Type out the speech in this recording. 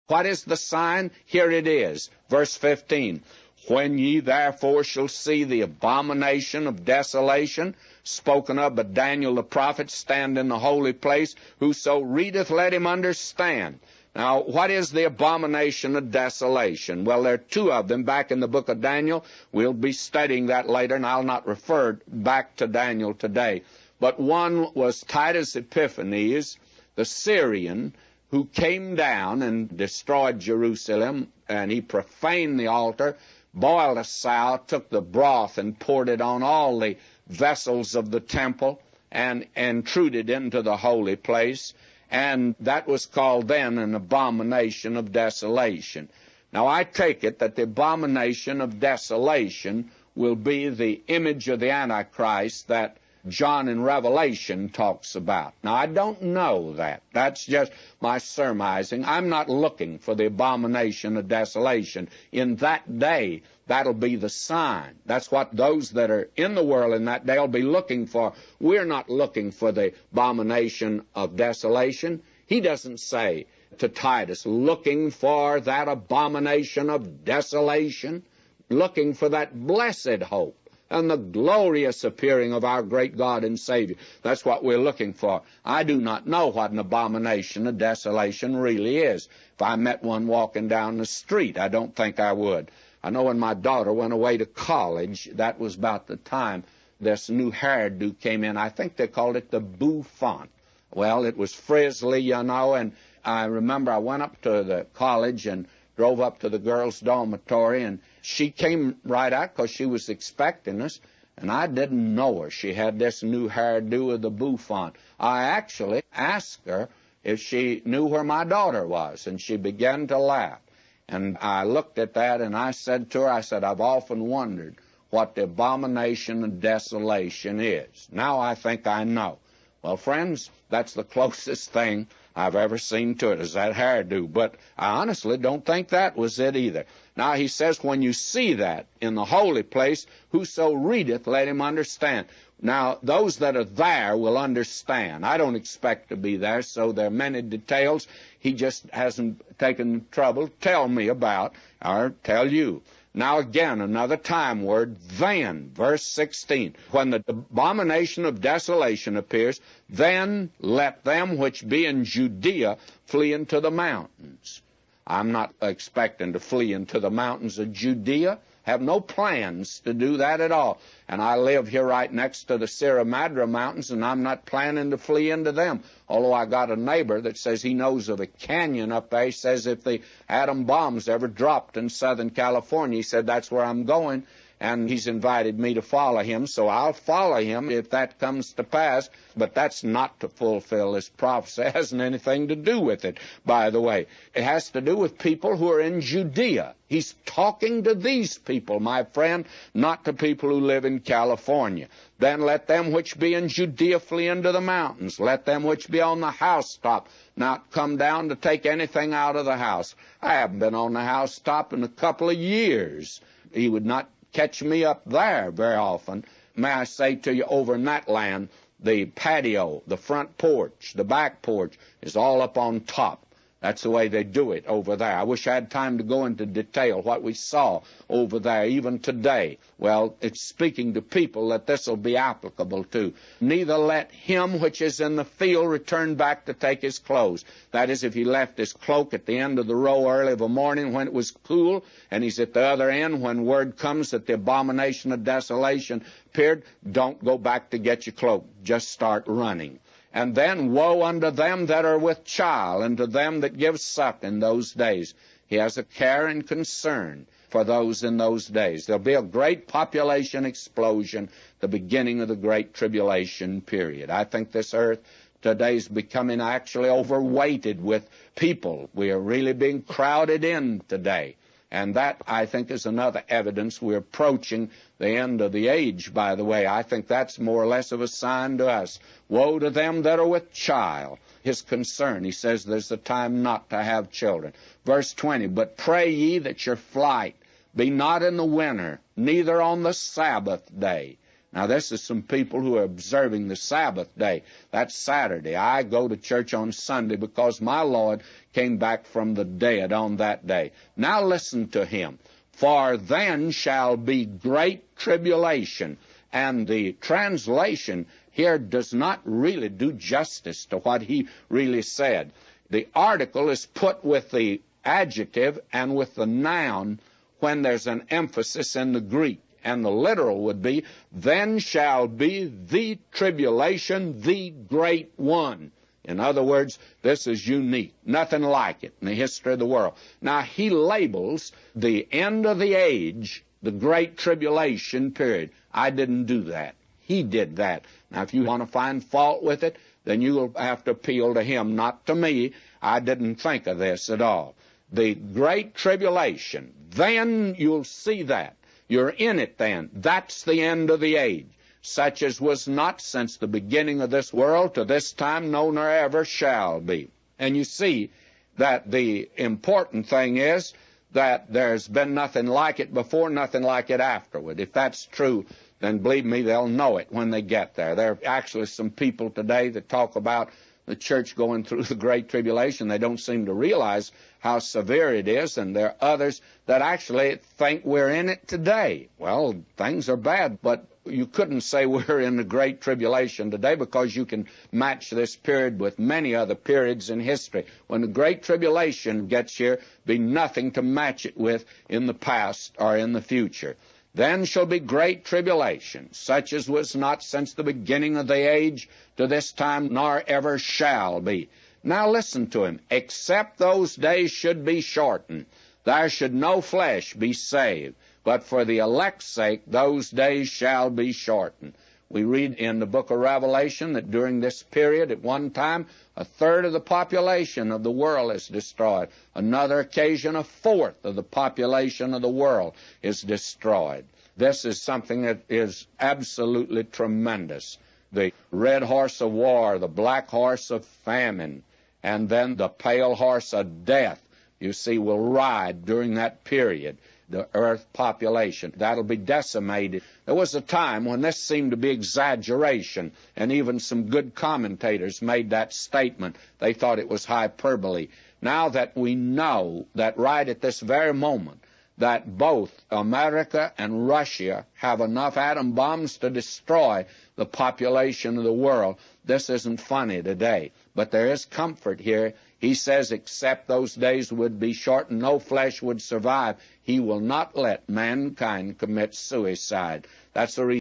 What is the sign? Here it is, verse 15. When ye therefore shall see the abomination of desolation, spoken of by Daniel the prophet, stand in the holy place, whoso readeth, let him understand. Now, what is the abomination of desolation? Well, there are two of them back in the book of Daniel. We'll be studying that later, and I'll not refer back to Daniel today. But one was Titus Epiphanes, the Syrian, who came down and destroyed Jerusalem, and he profaned the altar, boiled a sow, took the broth and poured it on all the vessels of the temple, and intruded into the holy place. And that was called then an abomination of desolation. Now, I take it that the abomination of desolation will be the image of the Antichrist that John in Revelation talks about. Now, I don't know that. That's just my surmising. I'm not looking for the abomination of desolation. In that day, that'll be the sign. That's what those that are in the world in that day will be looking for. We're not looking for the abomination of desolation. He doesn't say to Titus, looking for that abomination of desolation, looking for that blessed hope and the glorious appearing of our great God and Savior. That's what we're looking for. I do not know what an abomination of desolation really is. If I met one walking down the street, I don't think I would. I know when my daughter went away to college, that was about the time this new hairdo came in. I think they called it the bouffant. Well, it was frizzly, you know, and I remember I went up to the college and drove up to the girls' dormitory, and she came right out because she was expecting us, and I didn't know her. She had this new hairdo of the bouffant. I actually asked her if she knew where my daughter was, and she began to laugh. And I looked at that, and I said to her, I said, I've often wondered what the abomination of desolation is. Now I think I know. Well, friends, that's the closest thing I've ever seen to it, is that hairdo. But I honestly don't think that was it either. Now he says, when you see that in the holy place, whoso readeth, let him understand. Now, those that are there will understand. I don't expect to be there, so there are many details he just hasn't taken the trouble to tell me about or tell you. Now again, another time word, then, verse 16. When the abomination of desolation appears, then let them which be in Judea flee into the mountains. I'm not expecting to flee into the mountains of Judea. Have no plans to do that at all. And I live here right next to the Sierra Madre Mountains, and I'm not planning to flee into them. Although I got a neighbor that says he knows of a canyon up there. He says if the atom bombs ever dropped in Southern California, he said that's where I'm going. And he's invited me to follow him, so I'll follow him if that comes to pass. But that's not to fulfill this prophecy. It hasn't anything to do with it, by the way. It has to do with people who are in Judea. He's talking to these people, my friend, not to people who live in California. Then let them which be in Judea flee into the mountains. Let them which be on the housetop not come down to take anything out of the house. I haven't been on the housetop in a couple of years. He would not catch me up there very often. May I say to you, over in that land, the patio, the front porch, the back porch is all up on top. That's the way they do it over there. I wish I had time to go into detail what we saw over there even today. Well, it's speaking to people that this will be applicable to. Neither let him which is in the field return back to take his clothes. That is, if he left his cloak at the end of the row early of a morning when it was cool, and he's at the other end when word comes that the abomination of desolation appeared, don't go back to get your cloak. Just start running. And then woe unto them that are with child, and to them that give suck in those days. He has a care and concern for those in those days. There'll be a great population explosion, the beginning of the Great Tribulation period. I think this earth today is becoming actually overweighted with people. We are really being crowded in today. And that, I think, is another evidence we're approaching the end of the age, by the way. I think that's more or less of a sign to us. Woe to them that are with child. His concern, he says there's a time not to have children. Verse 20, but pray ye that your flight be not in the winter, neither on the Sabbath day. Now, this is some people who are observing the Sabbath day. That's Saturday. I go to church on Sunday because my Lord came back from the dead on that day. Now listen to him. For then shall be great tribulation. And the translation here does not really do justice to what he really said. The article is put with the adjective and with the noun when there's an emphasis in the Greek. And the literal would be, then shall be the tribulation, the great one. In other words, this is unique. Nothing like it in the history of the world. Now, he labels the end of the age the great tribulation period. I didn't do that. He did that. Now, if you want to find fault with it, then you'll have to appeal to him, not to me. I didn't think of this at all. The great tribulation, then you'll see that. You're in it then. That's the end of the age, such as was not since the beginning of this world to this time, no, nor ever shall be. And you see that the important thing is that there's been nothing like it before, nothing like it afterward. If that's true, then believe me, they'll know it when they get there. There are actually some people today that talk about the church going through the Great Tribulation. They don't seem to realize how severe it is, and there are others that actually think we're in it today. Well, things are bad, but you couldn't say we're in the Great Tribulation today because you can match this period with many other periods in history. When the Great Tribulation gets here, be nothing to match it with in the past or in the future. Then shall be great tribulation, such as was not since the beginning of the age to this time, nor ever shall be. Now listen to him. Except those days should be shortened, there should no flesh be saved. But for the elect's sake, those days shall be shortened. We read in the book of Revelation that during this period, at one time, a third of the population of the world is destroyed. Another occasion, a fourth of the population of the world is destroyed. This is something that is absolutely tremendous. The red horse of war, the black horse of famine, and then the pale horse of death, you see, will ride during that period. The earth population, that'll be decimated. There was a time when this seemed to be exaggeration, and even some good commentators made that statement. They thought it was hyperbole. Now that we know that right at this very moment that both America and Russia have enough atom bombs to destroy the population of the world, this isn't funny today. But there is comfort here. He says, except those days would be shortened, no flesh would survive. He will not let mankind commit suicide. That's the reason.